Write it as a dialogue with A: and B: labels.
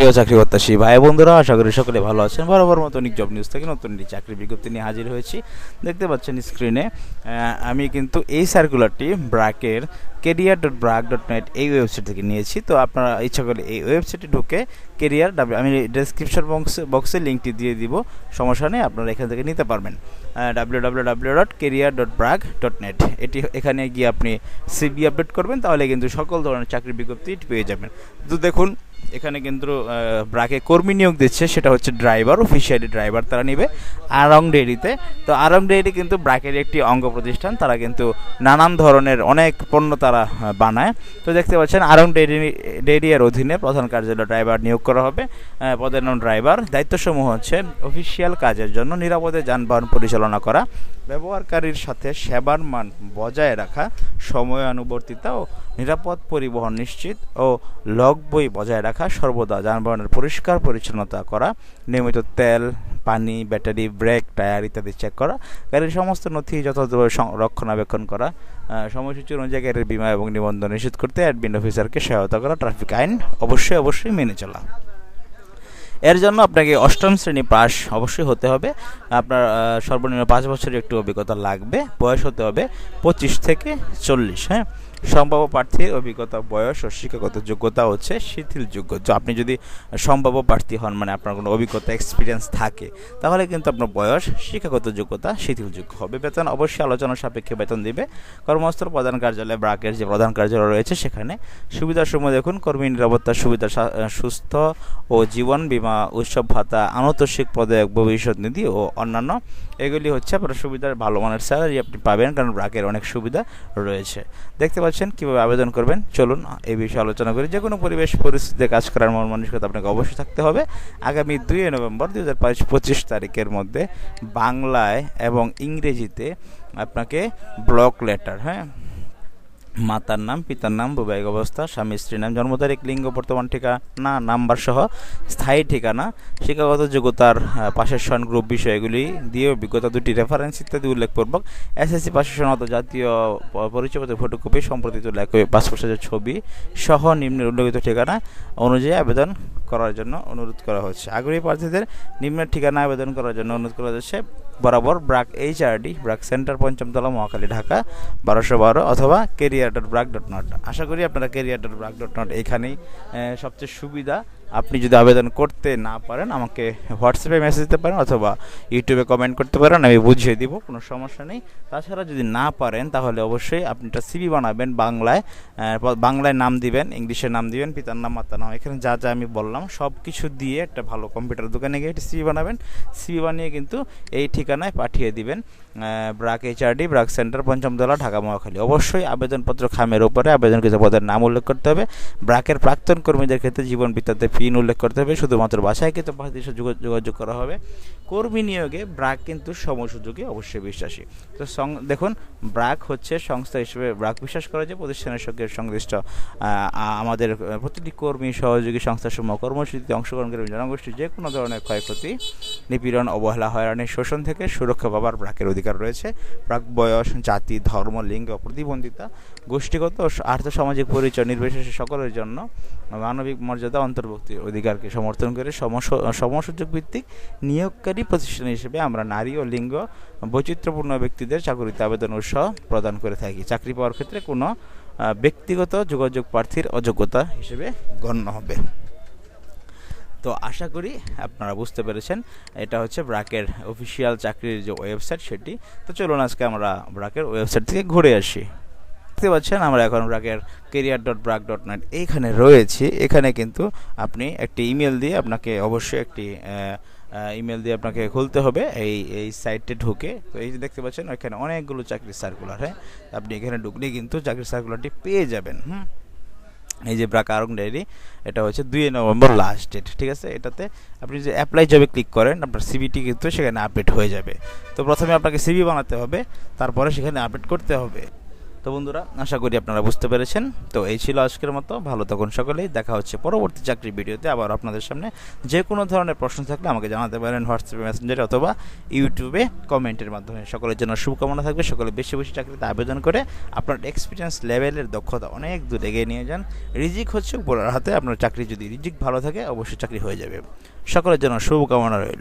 A: প্রিয় চাকরি প্রত্যাশী ভাই বন্ধুরা, আশা করি সকলে ভালো আছেন। বরাবর মতো অনেক জব নিউজ থেকে নতুন একটি চাকরি বিজ্ঞপ্তি নিয়ে হাজির হয়েছি। দেখতে পাচ্ছেন স্ক্রিনে আমি কিন্তু এই সার্কুলারটি ব্র্যাকের career.brag.net এই ওয়েবসাইট থেকে নিয়েছি। তো আপনারা ইচ্ছা করলে এই ওয়েবসাইটে ঢুকে কেরিয়ার আমি ডেসক্রিপশন বক্সে লিঙ্কটি দিয়ে দিব, সমস্যা নেই, আপনারা এখান থেকে নিতে পারবেন। www.career.brag.net এখানে গিয়ে আপনি সিভি আপডেট করবেন, তাহলে কিন্তু সকল ধরনের চাকরির বিজ্ঞপ্তি পেয়ে যাবেন। তো দেখুন এখানে কিন্তু ব্র্যাকে কর্মী নিয়োগ দিচ্ছে, সেটা হচ্ছে ড্রাইভার, অফিসিয়ালি ড্রাইভার তারা নেবে আরং ডেইরিতে। তো আরং ডেইরি কিন্তু ব্র্যাকের একটি অঙ্গ প্রতিষ্ঠান, তারা কিন্তু নানান ধরনের অনেক পণ্য তারা বানায়। তো দেখতে পাচ্ছেন আরং ডেইরি এর অধীনে প্রধান কার্যালয় ড্রাইভার নিয়োগ করা হবে। পদের নাম ড্রাইভার। দায়িত্বসমূহ হচ্ছে অফিসিয়াল কাজের জন্য নিরাপদে যানবাহন পরিচালনা করা, ব্যবহারকারীর সাথে সেবার মান বজায় রাখা, সময়ানুবর্তিতা ও নিরাপদ পরিবহন নিশ্চিত ও লগ বই বজায় রাখা, সর্বদা যানবাহনের পরিষ্কার পরিচ্ছন্নতা করা, নিয়মিত তেল, পানি, ব্যাটারি, ব্রেক, টায়ার ইত্যাদি চেক করা, গাড়ির সমস্ত নথি যথাযথভাবে রক্ষণাবেক্ষণ করা, সময়সূচি অনুযায়ী গাড়ির বীমা এবং নিবন্ধন নিশ্চিত করতে অ্যাডমিন অফিসারকে সহায়তা করা, ট্রাফিক আইন অবশ্যই মেনে চলা। এর জন্য আপনাকে অষ্টম শ্রেণী পাস অবশ্যই হতে হবে। আপনার সর্বনিম্ন 5 বছরের একটু অভিজ্ঞতা লাগবে। বয়স হতে হবে 25 থেকে 40। হ্যাঁ, সম্ভাব্য প্রার্থীর অভিজ্ঞতা, বয়স ও শিক্ষাগত যোগ্যতা হচ্ছে শিথিলযোগ্য। আপনি যদি সম্ভাব্য প্রার্থী হন, মানে আপনার কোনো অভিজ্ঞতা এক্সপিরিয়েন্স থাকে, তাহলে কিন্তু আপনার বয়স, শিক্ষাগত যোগ্যতা শিথিলযোগ্য হবে। বেতন অবশ্যই আলোচনা সাপেক্ষে বেতন দিবে। কর্মস্থল প্রধান কার্যালয়, ব্র্যাকের যে প্রধান কার্যালয় রয়েছে সেখানে। সুবিধাসমূহ দেখুন, কর্মী নিরাপত্তা সুবিধা, সুস্থ ও জীবন বীমা, উৎসব ভাতা, আনুতোষিক পদক, ভবিষ্যৎ নিধি ও অন্যান্য, এগুলি হচ্ছে আপনার সুবিধার। ভালো মানের স্যালারি আপনি পাবেন, কারণ ব্র্যাকের অনেক সুবিধা রয়েছে। দেখতে পাচ্ছেন কীভাবে আবেদন করবেন, চলুন এই বিষয়ে আলোচনা করি। যে কোনো পরিবেশ পরিস্থিতিতে কাজ করার মন মানসিকতা আপনাকে অবশ্যই থাকতে হবে। আগামী 2 নভেম্বর 2025 তারিখের মধ্যে বাংলায় এবং ইংরেজিতে আপনাকে ব্লক লেটার, হ্যাঁ, মাতার নাম, পিতার নাম, বৈবাহিক অবস্থা, স্বামী স্ত্রীর নাম, জন্ম তারিখ, লিঙ্গ, বর্তমান ঠিকানা, নাম্বার সহ স্থায়ী ঠিকানা, শিক্ষাগত যোগ্যতার পাশের সন, গ্রুপ বিষয়গুলি দিয়ে অভিজ্ঞতা, 2টি রেফারেন্স ইত্যাদি উল্লেখপূর্বক এসএসসি পাশের সনদ, জাতীয় পরিচয়পত্রের ফটোকপি, সম্প্রতিত পাসপোর্ট সাইজের ছবি সহ নিম্নের উল্লেখিত ঠিকানা অনুযায়ী আবেদন করার জন্য অনুরোধ করা হচ্ছে। আগ্রহী প্রার্থীদের নিম্নের ঠিকানা আবেদন করার জন্য অনুরোধ করা যাচ্ছে। বরাবর ব্র্যাক HRD, ব্র্যাক সেন্টার, 5ম তলা, মহাখালী, ঢাকা 1212, অথবা career.brag.net। আশা করি আপনারা career.brag.net এখানেই সবচেয়ে সুবিধা। আপনি যদি আবেদন করতে না পারেন, আমাকে হোয়াটসঅ্যাপে মেসেজ দিতে পারেন অথবা ইউটিউবে কমেন্ট করতে পারেন, আমি বুঝিয়ে দিব, কোনো সমস্যা নেই। তাছাড়া যদি না পারেন, তাহলে অবশ্যই আপনি একটা সিভি বানাবেন। বাংলায় নাম দিবেন, ইংলিশে নাম দিবেন, পিতার নাম, মাতার নাম, এখানে যা যা আমি বললাম সব কিছু দিয়ে একটা ভালো কম্পিউটার দোকানে গিয়ে একটা সিভি বানাবেন। সিভি বানিয়ে কিন্তু এই ঠিকানায় পাঠিয়ে দিবেন। ব্র্যাক HRD, ব্র্যাক সেন্টার, 5ম তলা, ঢাকা মহাখালী। অবশ্যই আবেদনপত্র খামের উপরে আবেদনকৃত পদের নাম উল্লেখ করতে হবে। ব্র্যাকের প্রাক্তন কর্মীদের ক্ষেত্রে জীবন বৃত্তান্তে পিন উল্লেখ করতে হবে। শুধুমাত্র বাছাইকৃত প্রার্থীদের সাথে যোগাযোগ করা হবে। কর্মী নিয়োগে ব্র্যাক কিন্তু সমসুযোগে অবশ্যই বিশ্বাসী। তো দেখুন, ব্র্যাক হচ্ছে সংস্থা হিসেবে ব্র্যাক বিশ্বাস করে যে প্রতিষ্ঠানের সঙ্গে সংশ্লিষ্ট আমাদের প্রতিটি কর্মী, সহযোগী সংস্থাসমূহ কর্মসূচিতে অংশগ্রহণকারী জনগোষ্ঠীর যে কোনো ধরনের ক্ষয়ক্ষতি, নিপীড়ন, অবহেলা, হয়রানি, শোষণ থেকে সুরক্ষা পাবার ব্র্যাকের অধিকার রয়েছে। ব্র্যাক বয়স, জাতি, ধর্ম, লিঙ্গ, প্রতিবন্ধিতা, গোষ্ঠীগত ও আর্থসামাজিক পরিচয় নির্বিশেষে সকলের জন্য মানবিক মর্যাদা, অন্তর্ভুক্তি অধিকারকে সমর্থন করে সমসুযোগ ভিত্তিক নিয়োগকারী প্রতিষ্ঠান হিসেবে আমরা নারী ও লিঙ্গ বৈচিত্র্যপূর্ণ ব্যক্তিদের চাকরিতে আবেদন উৎসাহ প্রদান করে থাকি। চাকরি পাওয়ার ক্ষেত্রে কোনো ব্যক্তিগত যোগাযোগ প্রার্থীর অযোগ্যতা হিসেবে গণ্য হবে। তো আশা করি আপনারা বুঝতে পেরেছেন, এটা হচ্ছে ব্র্যাকের অফিসিয়াল চাকরির যে ওয়েবসাইট সেটি। তো চলুন আজকে আমরা ব্র্যাকের ওয়েবসাইট থেকে ঘুরে আসি। দেখতে পাচ্ছেন আমরা এখন ব্র্যাকের career.brag.net এইখানে রয়েছি। এখানে কিন্তু আপনি একটি ইমেল দিয়ে আপনাকে অবশ্যই একটি ইমেল দিয়ে আপনাকে খুলতে হবে এই সাইটে ঢুকে। তো এই যে দেখতে পাচ্ছেন এখানে অনেকগুলো চাকরির সার্কুলার, হ্যাঁ, আপনি এখানে ঢুকলেই কিন্তু চাকরির সার্কুলারটি পেয়ে যাবেন। এই যে ব্র্যাক আরং ডেইরি, এটা হচ্ছে 2 নভেম্বর লাস্ট ডেট, ঠিক আছে। এটাতে আপনি যে অ্যাপ্লাই জবে ক্লিক করেন, আপনার সিভিটি কিন্তু সেখানে আপডেট হয়ে যাবে। তো প্রথমে আপনাকে সিভি বানাতে হবে, তারপরে সেখানে আপডেট করতে হবে। তো বন্ধুরা, আশা করি আপনারা বুঝতে পেরেছেন। তো এই ছিল আজকের মতো। ভালো থাকুন সকলেই। দেখা হচ্ছে পরবর্তী চাকরির ভিডিওতে আবার আপনাদের সামনে। যে কোনো ধরনের প্রশ্ন থাকলে আমাকে জানাতে পারেন হোয়াটসঅ্যাপে, মেসেঞ্জারে অথবা ইউটিউবে কমেন্টের মাধ্যমে। সকলের জন্য শুভকামনা থাকবে। সকলে বেশি বেশি চাকরিতে আবেদন করে আপনার এক্সপিরিয়েন্স লেভেলের দক্ষতা অনেক দূর এগিয়ে নিয়ে যান। রিজিক হচ্ছে উপরের হাতে। আপনার চাকরি যদি রিজিক ভালো থাকে অবশ্যই চাকরি হয়ে যাবে। সকলের জন্য শুভকামনা রইল।